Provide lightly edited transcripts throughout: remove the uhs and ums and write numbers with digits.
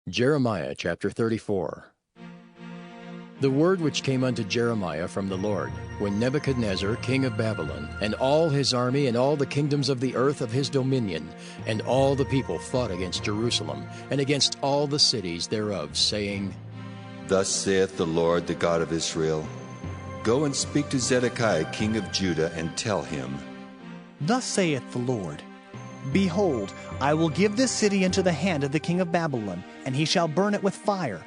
Jeremiah chapter 34. The word which came unto Jeremiah from the Lord, when Nebuchadnezzar king of Babylon, and all his army, and all the kingdoms of the earth of his dominion, and all the people fought against Jerusalem, and against all the cities thereof, saying, Thus saith the Lord, the God of Israel, Go and speak to Zedekiah king of Judah, and tell him, Thus saith the Lord, Behold, I will give this city into the hand of the king of Babylon, and he shall burn it with fire.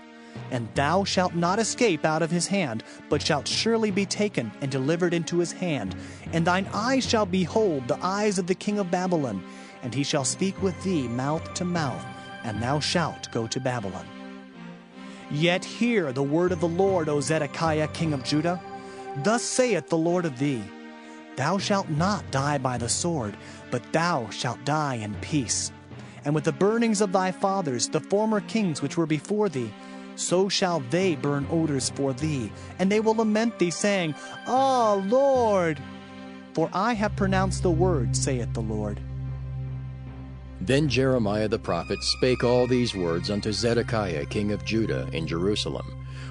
And thou shalt not escape out of his hand, but shalt surely be taken and delivered into his hand. And thine eyes shall behold the eyes of the king of Babylon, and he shall speak with thee mouth to mouth, and thou shalt go to Babylon. Yet hear the word of the Lord, O Zedekiah king of Judah. Thus saith the Lord of thee, Thou shalt not die by the sword, but thou shalt die in peace. And with the burnings of thy fathers, the former kings which were before thee, so shall they burn odors for thee, and they will lament thee, saying, Ah, Lord! For I have pronounced the word, saith the Lord. Then Jeremiah the prophet spake all these words unto Zedekiah king of Judah in Jerusalem,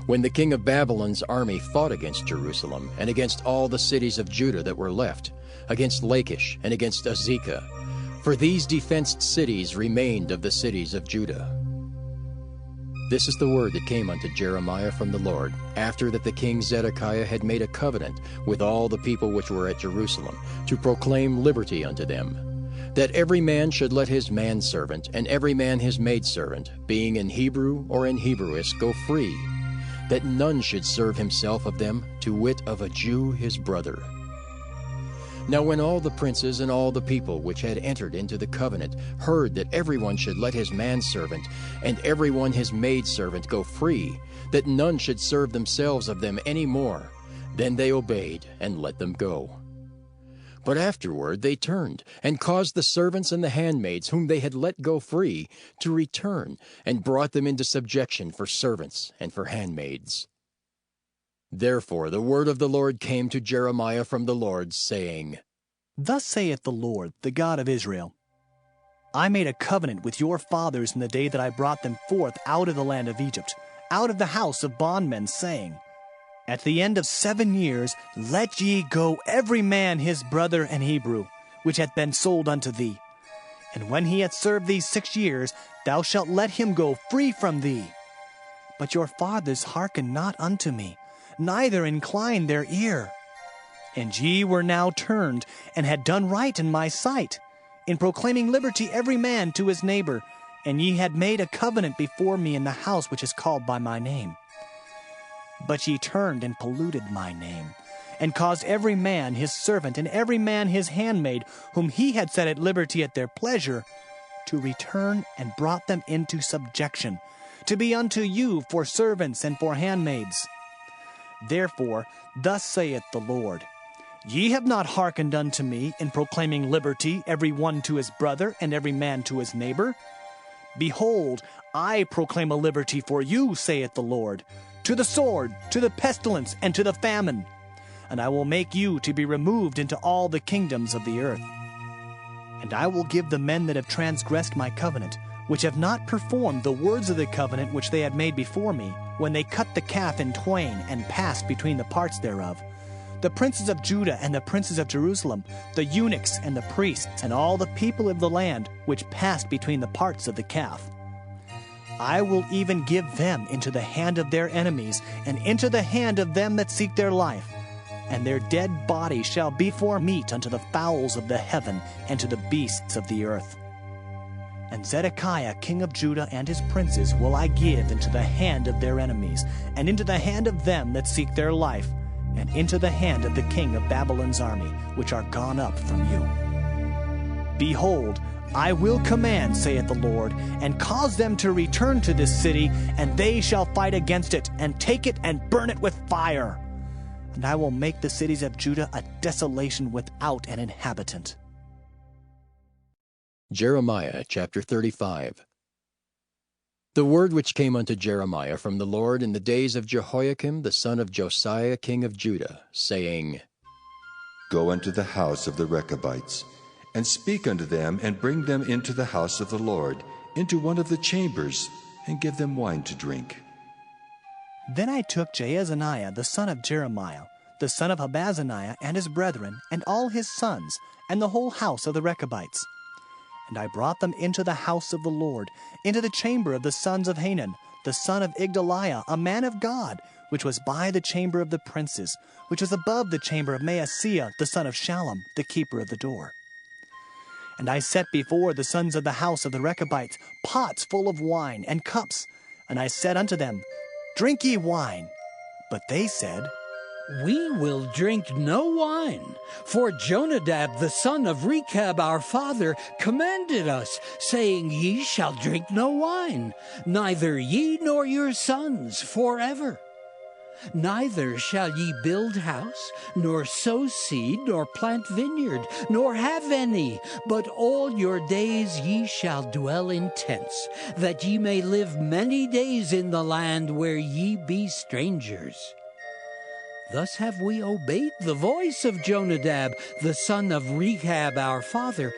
when the king of Babylon's army fought against Jerusalem, and against all the cities of Judah that were left, against Lachish, and against Azekah. For these defenced cities remained of the cities of Judah. This is the word that came unto Jeremiah from the Lord, after that the king Zedekiah had made a covenant with all the people which were at Jerusalem, to proclaim liberty unto them, that every man should let his manservant, and every man his maidservant, being in Hebrew or in Hebrewish, go free, that none should serve himself of them, to wit of a Jew his brother. Now when all the princes and all the people which had entered into the covenant heard that everyone should let his manservant and everyone his maidservant go free, that none should serve themselves of them any more, then they obeyed and let them go. But afterward they turned, and caused the servants and the handmaids whom they had let go free to return, and brought them into subjection for servants and for handmaids. Therefore the word of the Lord came to Jeremiah from the Lord, saying, Thus saith the Lord, the God of Israel, I made a covenant with your fathers in the day that I brought them forth out of the land of Egypt, out of the house of bondmen, saying, At the end of 7 years let ye go every man his brother and Hebrew, which hath been sold unto thee. And when he hath served thee 6 years, thou shalt let him go free from thee. But your fathers hearkened not unto me, neither inclined their ear. And ye were now turned, and had done right in my sight, in proclaiming liberty every man to his neighbor, and ye had made a covenant before me in the house which is called by my name. But ye turned and polluted my name, and caused every man his servant, and every man his handmaid, whom he had set at liberty at their pleasure, to return, and brought them into subjection, to be unto you for servants and for handmaids. Therefore, thus saith the Lord, Ye have not hearkened unto me in proclaiming liberty every one to his brother, and every man to his neighbor. Behold, I proclaim a liberty for you, saith the Lord, to the sword, to the pestilence, and to the famine. And I will make you to be removed into all the kingdoms of the earth. And I will give the men that have transgressed my covenant, which have not performed the words of the covenant which they had made before me, when they cut the calf in twain, and passed between the parts thereof, the princes of Judah and the princes of Jerusalem, the eunuchs and the priests, and all the people of the land, which passed between the parts of the calf. I will even give them into the hand of their enemies, and into the hand of them that seek their life. And their dead bodies shall be for meat unto the fowls of the heaven, and to the beasts of the earth. And Zedekiah king of Judah and his princes will I give into the hand of their enemies, and into the hand of them that seek their life, and into the hand of the king of Babylon's army, which are gone up from you. Behold, I will command, saith the Lord, and cause them to return to this city, and they shall fight against it, and take it and burn it with fire. And I will make the cities of Judah a desolation without an inhabitant. Jeremiah chapter 35. The word which came unto Jeremiah from the Lord in the days of Jehoiakim the son of Josiah king of Judah, saying, Go unto the house of the Rechabites, and speak unto them, and bring them into the house of the Lord, into one of the chambers, and give them wine to drink. Then I took Jaazaniah the son of Jeremiah, the son of Habazaniah, and his brethren, and all his sons, and the whole house of the Rechabites. And I brought them into the house of the Lord, into the chamber of the sons of Hanan, the son of Igdaliah, a man of God, which was by the chamber of the princes, which was above the chamber of Maaseiah, the son of Shallum, the keeper of the door. And I set before the sons of the house of the Rechabites pots full of wine and cups. And I said unto them, Drink ye wine. But they said, We will drink no wine, for Jonadab the son of Rechab our father commanded us, saying, Ye shall drink no wine, neither ye nor your sons forever. Neither shall ye build house, nor sow seed, nor plant vineyard, nor have any, but all your days ye shall dwell in tents, that ye may live many days in the land where ye be strangers. Thus have we obeyed the voice of Jonadab, the son of Rechab our father,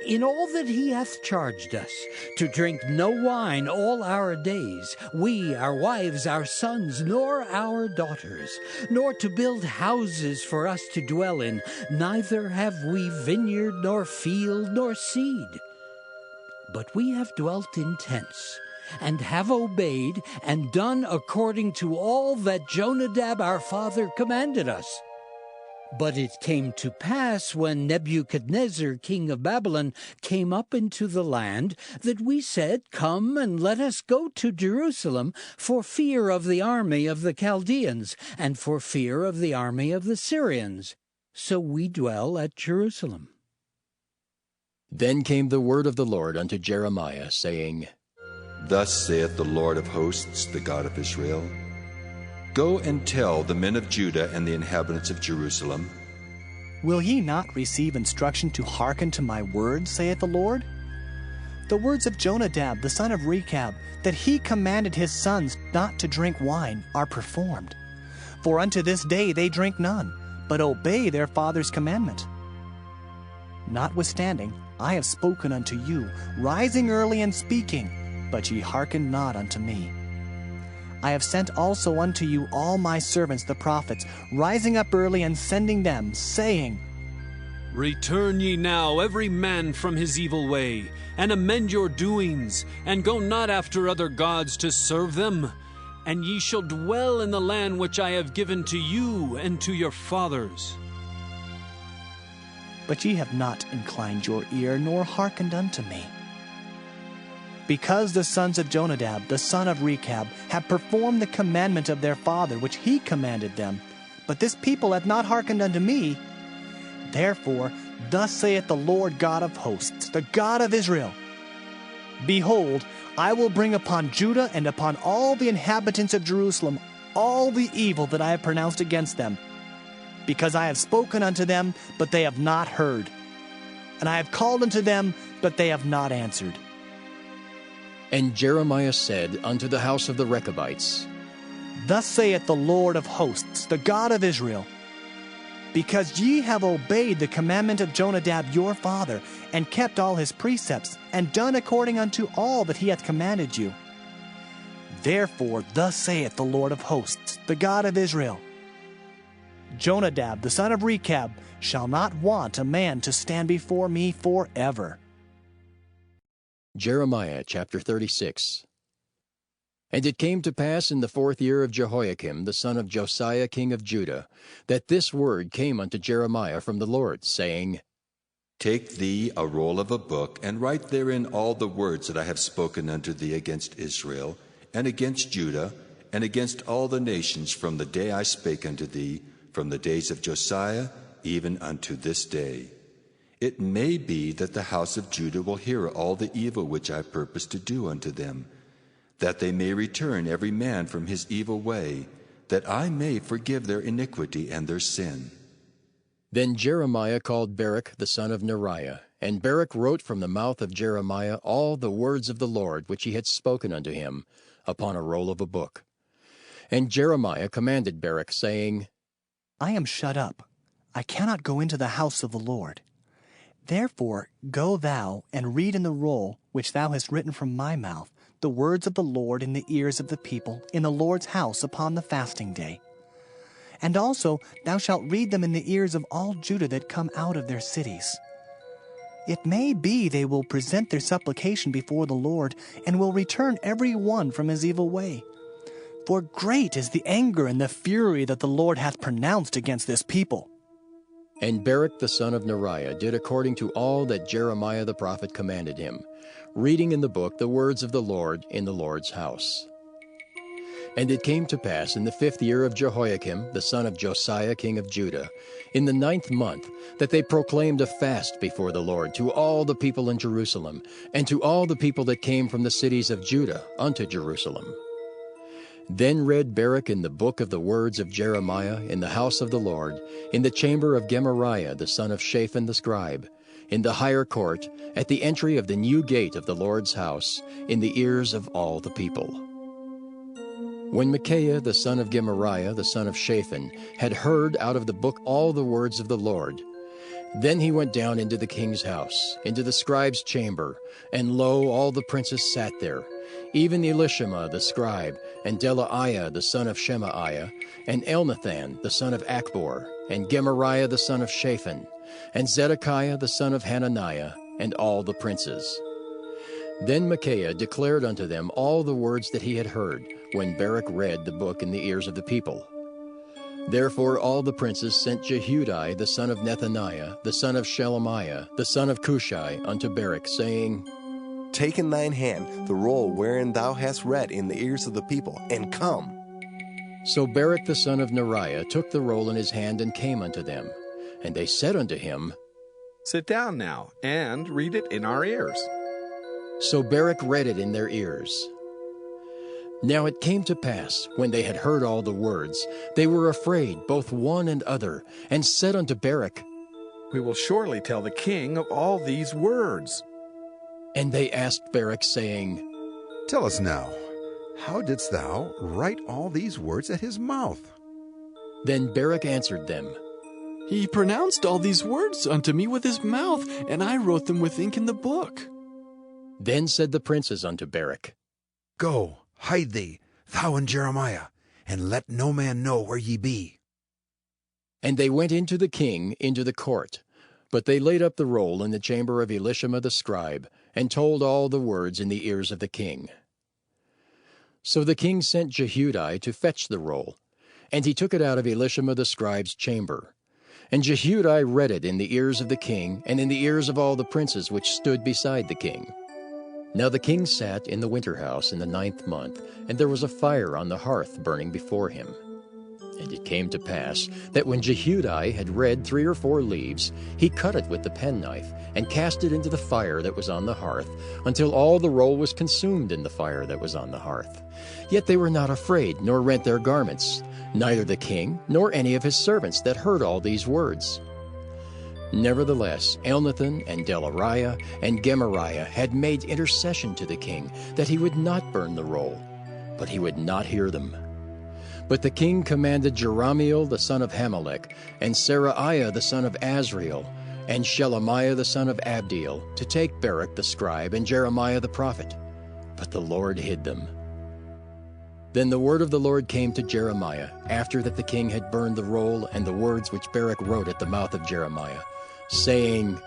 in all that he hath charged us, to drink no wine all our days, we, our wives, our sons, nor our daughters, nor to build houses for us to dwell in, neither have we vineyard, nor field, nor seed. But we have dwelt in tents, and have obeyed, and done according to all that Jonadab our father commanded us. But it came to pass, when Nebuchadnezzar king of Babylon came up into the land, that we said, Come and let us go to Jerusalem, for fear of the army of the Chaldeans, and for fear of the army of the Syrians. So we dwell at Jerusalem. Then came the word of the Lord unto Jeremiah, saying, Thus saith the Lord of hosts, the God of Israel, Go and tell the men of Judah and the inhabitants of Jerusalem, Will ye not receive instruction to hearken to my words, saith the Lord? The words of Jonadab the son of Rechab, that he commanded his sons not to drink wine, are performed. For unto this day they drink none, but obey their father's commandment. Notwithstanding, I have spoken unto you, rising early and speaking, but ye hearken not unto me. I have sent also unto you all my servants the prophets, rising up early and sending them, saying, Return ye now every man from his evil way, and amend your doings, and go not after other gods to serve them. And ye shall dwell in the land which I have given to you and to your fathers. But ye have not inclined your ear, nor hearkened unto me. Because the sons of Jonadab, the son of Rechab, have performed the commandment of their father, which he commanded them, but this people hath not hearkened unto me, therefore thus saith the Lord God of hosts, the God of Israel, Behold, I will bring upon Judah and upon all the inhabitants of Jerusalem all the evil that I have pronounced against them, because I have spoken unto them, but they have not heard, and I have called unto them, but they have not answered. And Jeremiah said unto the house of the Rechabites, Thus saith the Lord of hosts, the God of Israel, Because ye have obeyed the commandment of Jonadab your father, and kept all his precepts, and done according unto all that he hath commanded you. Therefore thus saith the Lord of hosts, the God of Israel, Jonadab the son of Rechab shall not want a man to stand before me forever. Jeremiah chapter 36. And it came to pass in the 4th year of Jehoiakim, the son of Josiah king of Judah, that this word came unto Jeremiah from the Lord, saying, Take thee a roll of a book, and write therein all the words that I have spoken unto thee against Israel, and against Judah, and against all the nations from the day I spake unto thee, from the days of Josiah, even unto this day. It may be that the house of Judah will hear all the evil which I purpose to do unto them, that they may return every man from his evil way, that I may forgive their iniquity and their sin. Then Jeremiah called Baruch the son of Neriah, and Baruch wrote from the mouth of Jeremiah all the words of the Lord which he had spoken unto him upon a roll of a book. And Jeremiah commanded Baruch, saying, I am shut up. I cannot go into the house of the Lord. Therefore go thou and read in the roll which thou hast written from my mouth the words of the Lord in the ears of the people in the Lord's house upon the fasting day. And also thou shalt read them in the ears of all Judah that come out of their cities. It may be they will present their supplication before the Lord, and will return every one from his evil way. For great is the anger and the fury that the Lord hath pronounced against this people. And Baruch the son of Neriah did according to all that Jeremiah the prophet commanded him, reading in the book the words of the Lord in the Lord's house. And it came to pass in the 5th year of Jehoiakim, the son of Josiah king of Judah, in the 9th month, that they proclaimed a fast before the Lord to all the people in Jerusalem, and to all the people that came from the cities of Judah unto Jerusalem. Then read Baruch in the book of the words of Jeremiah in the house of the Lord, in the chamber of Gemariah the son of Shaphan the scribe, in the higher court, at the entry of the new gate of the Lord's house, in the ears of all the people. When Micaiah the son of Gemariah the son of Shaphan had heard out of the book all the words of the Lord, then he went down into the king's house, into the scribe's chamber, and lo, all the princes sat there, even Elishama the scribe, and Delaiah the son of Shemaiah, and Elnathan the son of Achbor, and Gemariah the son of Shaphan, and Zedekiah the son of Hananiah, and all the princes. Then Micaiah declared unto them all the words that he had heard, when Baruch read the book in the ears of the people. Therefore all the princes sent Jehudi the son of Nethaniah, the son of Shelemiah, the son of Cushai, unto Baruch, saying, Take in thine hand the roll wherein thou hast read in the ears of the people, and come. So Baruch the son of Neriah took the roll in his hand and came unto them. And they said unto him, Sit down now, and read it in our ears. So Baruch read it in their ears. Now it came to pass, when they had heard all the words, they were afraid, both one and other, and said unto Baruch, We will surely tell the king of all these words. And they asked Baruch, saying, Tell us now, how didst thou write all these words at his mouth? Then Baruch answered them, He pronounced all these words unto me with his mouth, and I wrote them with ink in the book. Then said the princes unto Baruch, Go, hide thee, thou and Jeremiah, and let no man know where ye be. And they went into the king, into the court. But they laid up the roll in the chamber of Elishama the scribe, and told all the words in the ears of the king. So the king sent Jehudi to fetch the roll, and he took it out of Elishama the scribe's chamber. And Jehudi read it in the ears of the king, and in the ears of all the princes which stood beside the king. Now the king sat in the winter house in the 9th month, and there was a fire on the hearth burning before him. And it came to pass that when Jehudi had read 3 or 4 leaves, he cut it with the penknife, and cast it into the fire that was on the hearth, until all the roll was consumed in the fire that was on the hearth. Yet they were not afraid, nor rent their garments, neither the king, nor any of his servants that heard all these words. Nevertheless, Elnathan and Delaiah and Gemariah had made intercession to the king, that he would not burn the roll, but he would not hear them. But the king commanded Jerahmeel the son of Hamelech, and Seraiah the son of Azriel, and Shelemiah the son of Abdiel, to take Baruch the scribe and Jeremiah the prophet. But the Lord hid them. Then the word of the Lord came to Jeremiah, after that the king had burned the roll and the words which Baruch wrote at the mouth of Jeremiah, saying,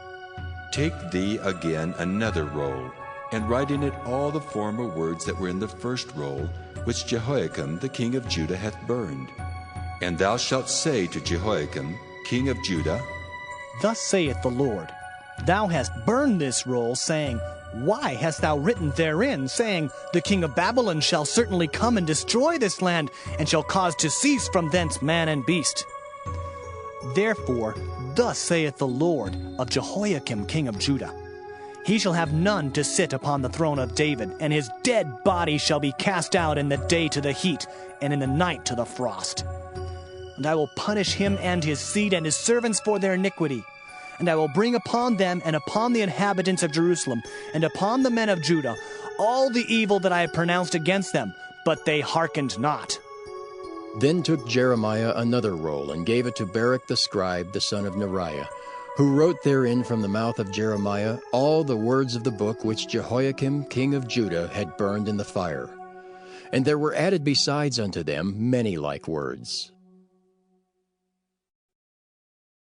Take thee again another roll, and write in it all the former words that were in the first roll, which Jehoiakim the king of Judah hath burned. And thou shalt say to Jehoiakim, king of Judah, Thus saith the Lord, Thou hast burned this roll, saying, Why hast thou written therein, saying, The king of Babylon shall certainly come and destroy this land, and shall cause to cease from thence man and beast? Therefore, thus saith the Lord of Jehoiakim king of Judah, He shall have none to sit upon the throne of David, and his dead body shall be cast out in the day to the heat, and in the night to the frost. And I will punish him and his seed and his servants for their iniquity. And I will bring upon them and upon the inhabitants of Jerusalem and upon the men of Judah all the evil that I have pronounced against them, but they hearkened not. Then took Jeremiah another roll, and gave it to Baruch the scribe, the son of Neriah, who wrote therein from the mouth of Jeremiah all the words of the book which Jehoiakim king of Judah had burned in the fire. And there were added besides unto them many like words.